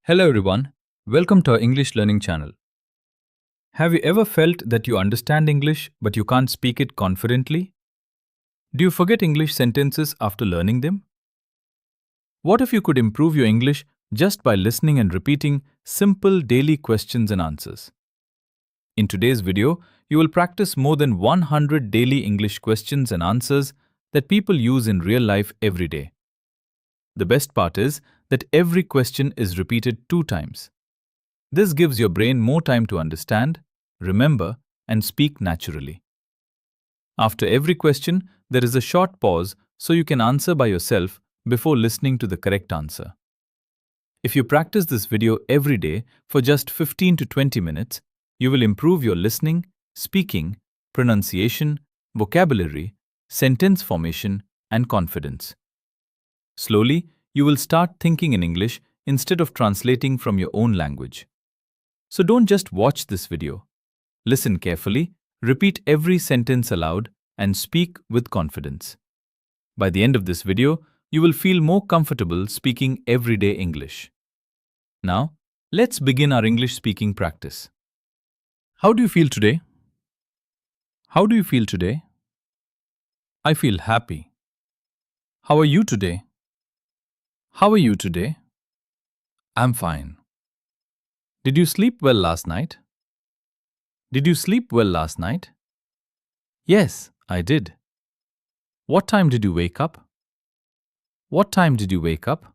Hello everyone, welcome to our English learning channel. Have you ever felt that you understand English but you can't speak it confidently? Do you forget English sentences after learning them? What if you could improve your English just by listening and repeating simple daily questions and answers? In today's video, you will practice more than 100 daily English questions and answers that people use in real life every day. The best part is that every question is repeated 2 times. This gives your brain more time to understand, remember, and speak naturally. After every question, there is a short pause so you can answer by yourself before listening to the correct answer. If you practice this video every day for just 15 to 20 minutes, you will improve your listening, speaking, pronunciation, vocabulary, sentence formation, and confidence. Slowly, you will start thinking in English instead of translating from your own language. So don't just watch this video. Listen carefully, repeat every sentence aloud, and speak with confidence. By the end of this video, you will feel more comfortable speaking everyday English. Now, let's begin our English speaking practice. How do you feel today? How do you feel today? I feel happy. How are you today? How are you today? I'm fine. Did you sleep well last night? Did you sleep well last night? Yes, I did. What time did you wake up? What time did you wake up?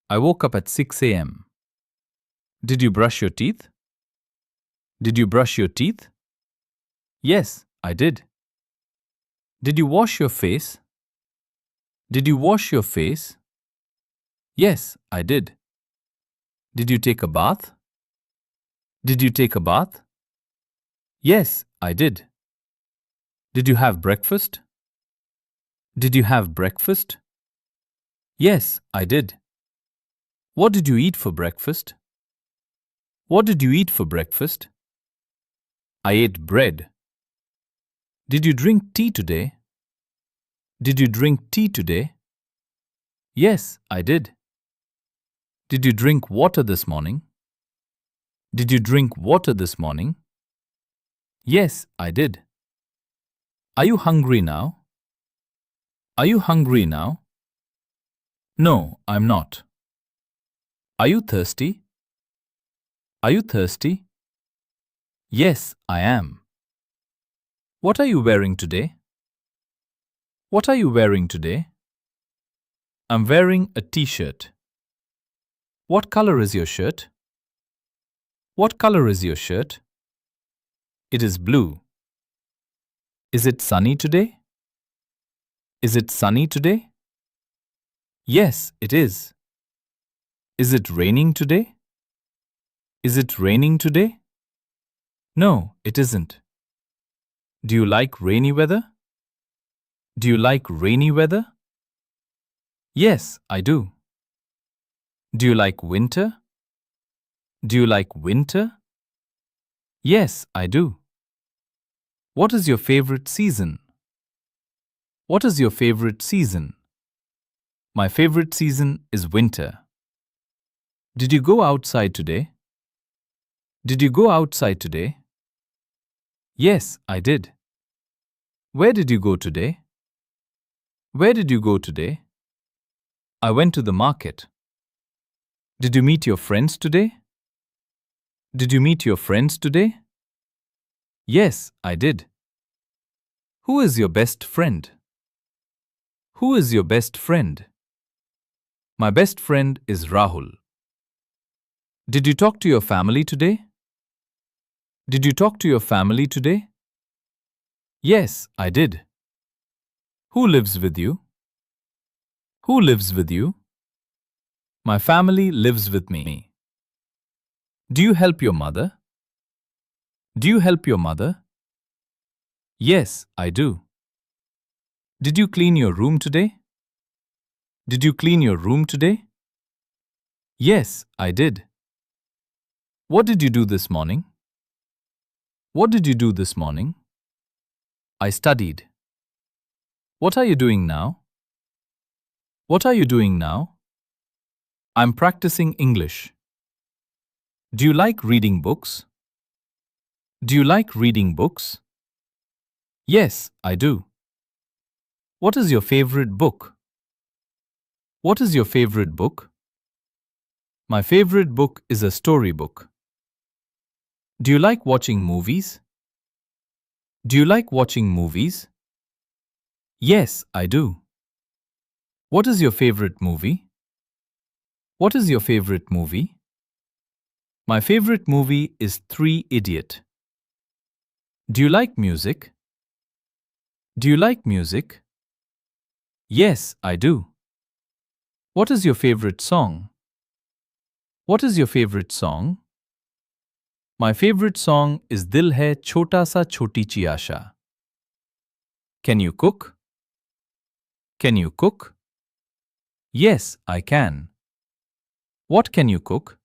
I woke up at 6 a.m. Did you brush your teeth? Did you brush your teeth? Yes, I did. Did you wash your face? Did you wash your face? Yes, I did. Did you take a bath? Did you take a bath? Yes, I did. Did you have breakfast? Did you have breakfast? Yes, I did. What did you eat for breakfast? What did you eat for breakfast? I ate bread. Did you drink tea today? Did you drink tea today? Yes, I did. Did you drink water this morning? Did you drink water this morning? Yes, I did. Are you hungry now? Are you hungry now? No, I'm not. Are you thirsty? Are you thirsty? Yes, I am. What are you wearing today? What are you wearing today? I'm wearing a t-shirt. What color is your shirt? What color is your shirt? It is blue. Is it sunny today? Is it sunny today? Yes, it is. Is it raining today? Is it raining today? No, it isn't. Do you like rainy weather? Do you like rainy weather? Yes, I do. Do you like winter? Do you like winter? Yes, I do. What is your favorite season? What is your favorite season? My favorite season is winter. Did you go outside today? Did you go outside today? Yes, I did. Where did you go today? Where did you go today? I went to the market. Did you meet your friends today? Did you meet your friends today? Yes, I did. Who is your best friend? Who is your best friend? My best friend is Rahul. Did you talk to your family today? Did you talk to your family today? Yes, I did. Who lives with you? Who lives with you? My family lives with me. Do you help your mother? Do you help your mother? Yes, I do. Did you clean your room today? Did you clean your room today? Yes, I did. What did you do this morning? What did you do this morning? I studied. What are you doing now? What are you doing now? I'm practicing English. Do you like reading books? Do you like reading books? Yes, I do. What is your favorite book? What is your favorite book? My favorite book is a storybook. Do you like watching movies? Do you like watching movies? Yes, I do. What is your favorite movie? What is your favorite movie? My favorite movie is Three Idiot. Do you like music? Do you like music? Yes, I do. What is your favorite song? What is your favorite song? My favorite song is Dil Hai Chota Sa Choti Chi Aasha. Can you cook? Can you cook? Yes, I can. What can you cook?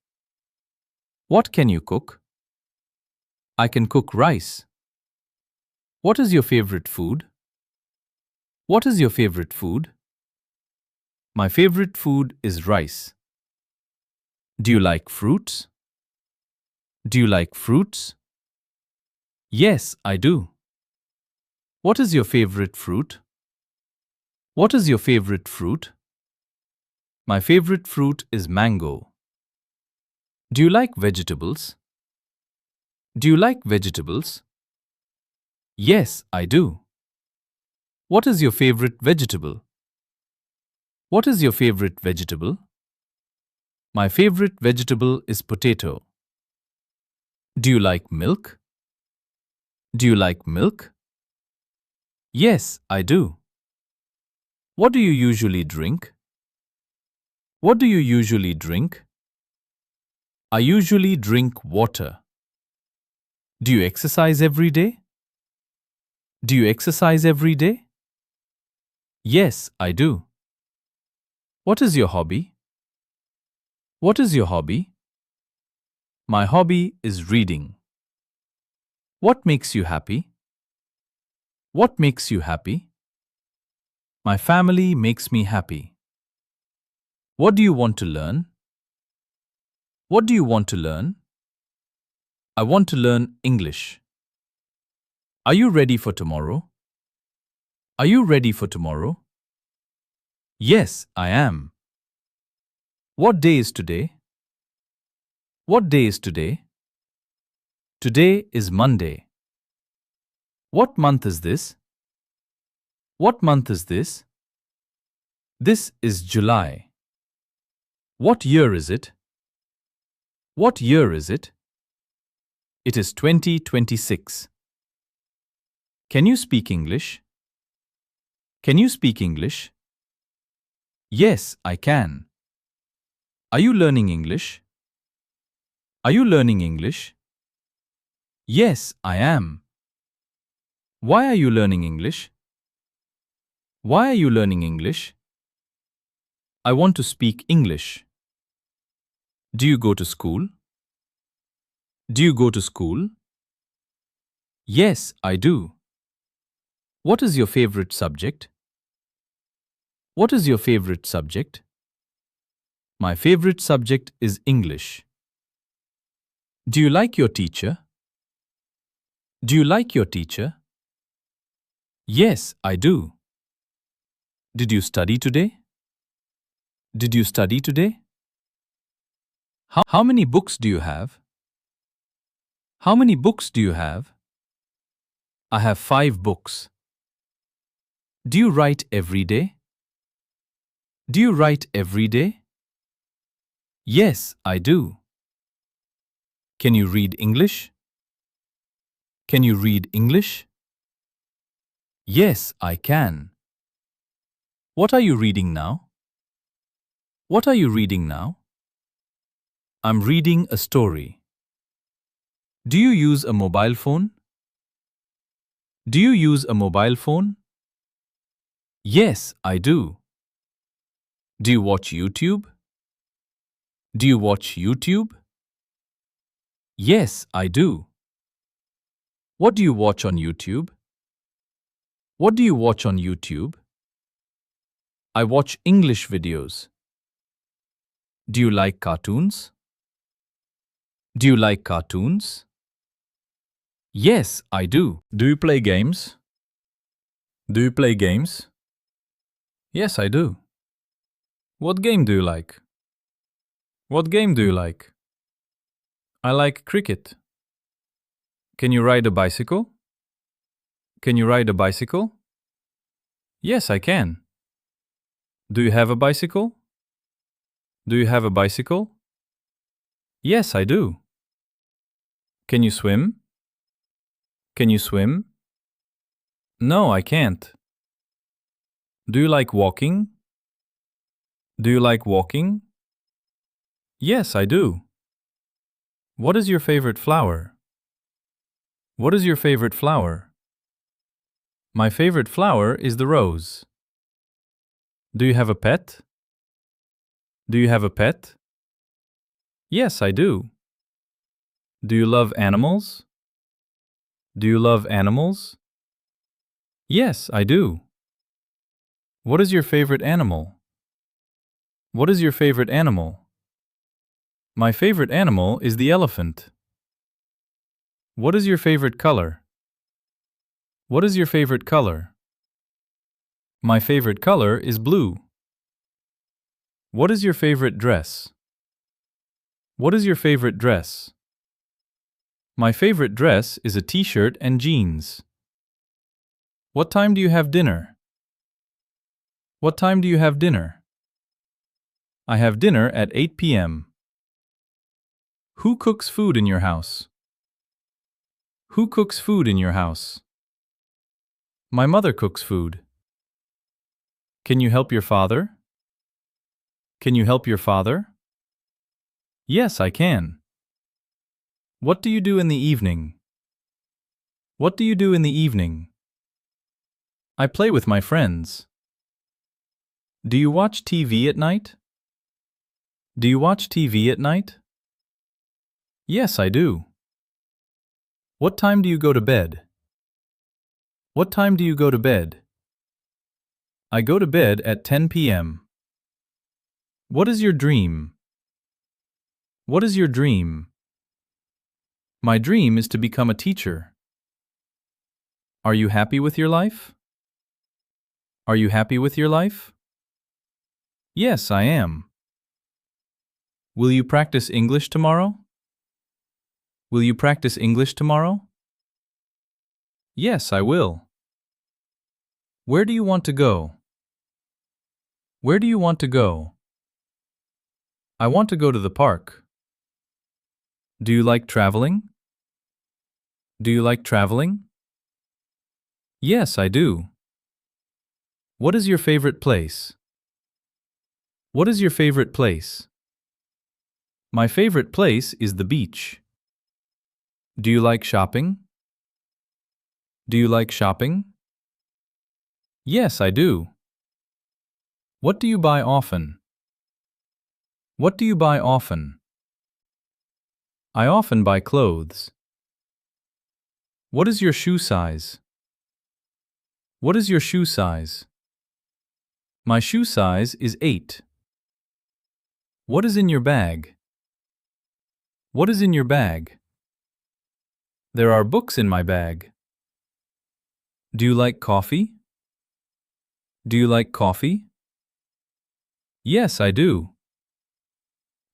What can you cook? I can cook rice. What is your favorite food? What is your favorite food? My favorite food is rice. Do you like fruits? Do you like fruits? Yes, I do. What is your favorite fruit? What is your favorite fruit? My favorite fruit is mango. Do you like vegetables? Do you like vegetables? Yes, I do. What is your favorite vegetable? What is your favorite vegetable? My favorite vegetable is potato. Do you like milk? Do you like milk? Yes, I do. What do you usually drink? What do you usually drink? I usually drink water. Do you exercise every day? Do you exercise every day? Yes, I do. What is your hobby? What is your hobby? My hobby is reading. What makes you happy? What makes you happy? My family makes me happy. What do you want to learn? What do you want to learn? I want to learn English. Are you ready for tomorrow? Are you ready for tomorrow? Yes, I am. What day is today? What day is today? Today is Monday. What month is this? What month is this? This is July. What year is it? What year is it? It is 2026. Can you speak English? Can you speak English? Yes, I can. Are you learning English? Are you learning English? Yes, I am. Why are you learning English? Why are you learning English? I want to speak English. Do you go to school? Do you go to school? Yes, I do. What is your favorite subject? What is your favorite subject? My favorite subject is English. Do you like your teacher? Do you like your teacher? Yes, I do. Did you study today? Did you study today? How many books do you have? How many books do you have? I have 5 books. Do you write every day? Do you write every day? Yes, I do. Can you read English? Can you read English? Yes, I can. What are you reading now? What are you reading now? I'm reading a story. Do you use a mobile phone? Do you use a mobile phone? Yes, I do. Do you watch YouTube? Do you watch YouTube? Yes, I do. What do you watch on YouTube? What do you watch on YouTube? I watch English videos. Do you like cartoons? Do you like cartoons? Yes, I do. Do you play games? Do you play games? Yes, I do. What game do you like? What game do you like? I like cricket. Can you ride a bicycle? Can you ride a bicycle? Yes, I can. Do you have a bicycle? Do you have a bicycle? Yes, I do. Can you swim? Can you swim? No, I can't. Do you like walking? Do you like walking? Yes, I do. What is your favorite flower? What is your favorite flower? My favorite flower is the rose. Do you have a pet? Do you have a pet? Yes, I do. Do you love animals? Do you love animals? Yes, I do. What is your favorite animal? What is your favorite animal? My favorite animal is the elephant. What is your favorite color? What is your favorite color? My favorite color is blue. What is your favorite dress? What is your favorite dress? My favorite dress is a t-shirt and jeans. What time do you have dinner? What time do you have dinner? I have dinner at 8 p.m. Who cooks food in your house? Who cooks food in your house? My mother cooks food. Can you help your father? Can you help your father? Yes, I can. What do you do in the evening? What do you do in the evening? I play with my friends. Do you watch TV at night? Do you watch TV at night? Yes, I do. What time do you go to bed? What time do you go to bed? I go to bed at 10 p.m. What is your dream? What is your dream? My dream is to become a teacher. Are you happy with your life? Are you happy with your life? Yes, I am. Will you practice English tomorrow? Will you practice English tomorrow? Yes, I will. Where do you want to go? Where do you want to go? I want to go to the park. Do you like traveling? Do you like traveling? Yes, I do. What is your favorite place? What is your favorite place? My favorite place is the beach. Do you like shopping? Do you like shopping? Yes, I do. What do you buy often? What do you buy often? I often buy clothes. What is your shoe size? What is your shoe size? My shoe size is 8. What is in your bag? What is in your bag? There are books in my bag. Do you like coffee? Do you like coffee? Yes, I do.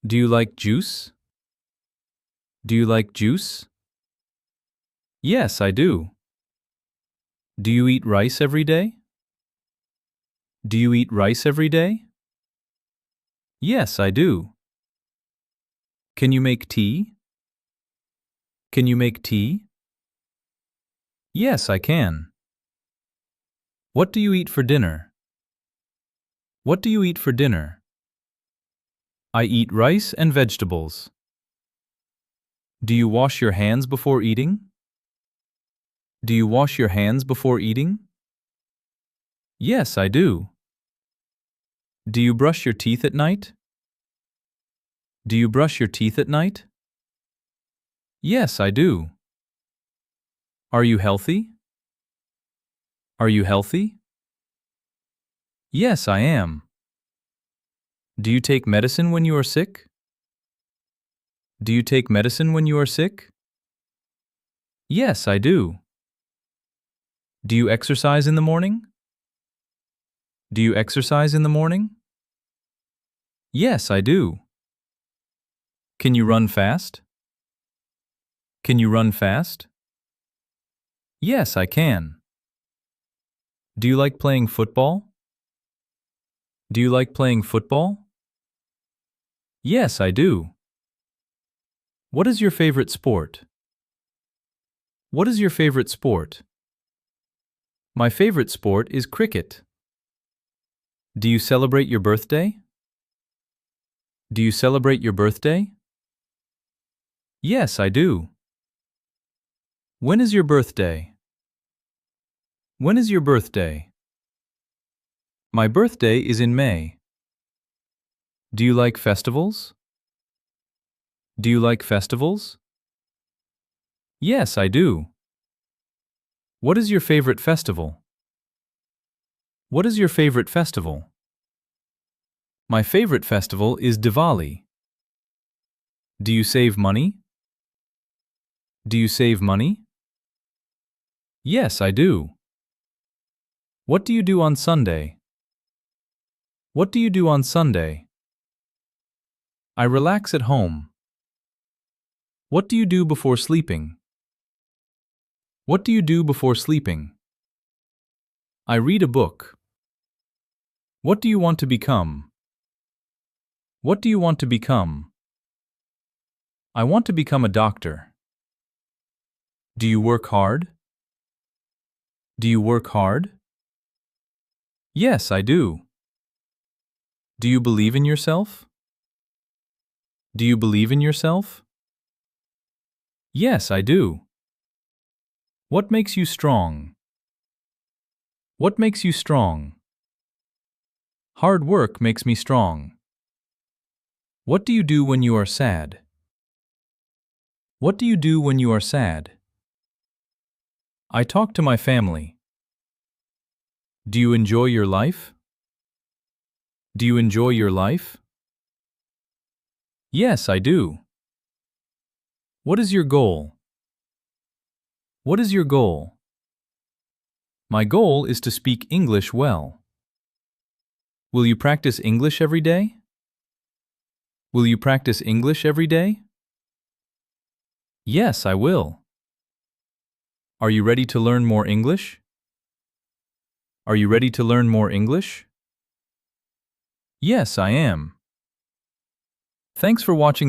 Do you like juice? Do you like juice? Yes, I do. Do you eat rice every day? Do you eat rice every day? Yes, I do. Can you make tea? Can you make tea? Yes, I can. What do you eat for dinner? What do you eat for dinner? I eat rice and vegetables. Do you wash your hands before eating? Do you wash your hands before eating? Yes, I do. Do you brush your teeth at night? Do you brush your teeth at night? Yes, I do. Are you healthy? Are you healthy? Yes, I am. Do you take medicine when you are sick? Do you take medicine when you are sick? Yes, I do. Do you exercise in the morning? Do you exercise in the morning? Yes, I do. Can you run fast? Can you run fast? Yes, I can. Do you like playing football? Do you like playing football? Yes, I do. What is your favorite sport? What is your favorite sport? My favorite sport is cricket. Do you celebrate your birthday? Do you celebrate your birthday? Yes, I do. When is your birthday? When is your birthday? My birthday is in May. Do you like festivals? Do you like festivals? Yes, I do. What is your favorite festival? What is your favorite festival? My favorite festival is Diwali. Do you save money? Do you save money? Yes, I do. What do you do on Sunday? What do you do on Sunday? I relax at home. What do you do before sleeping? What do you do before sleeping? I read a book. What do you want to become? What do you want to become? I want to become a doctor. Do you work hard? Do you work hard? Yes, I do. Do you believe in yourself? Do you believe in yourself? Yes, I do. What makes you strong? What makes you strong? Hard work makes me strong. What do you do when you are sad? What do you do when you are sad? I talk to my family. Do you enjoy your life? Do you enjoy your life? Yes, I do. What is your goal? What is your goal? My goal is to speak English well. Will you practice English every day? Will you practice English every day? Yes, I will. Are you ready to learn more English? Are you ready to learn more English? Yes, I am. Thanks for watching the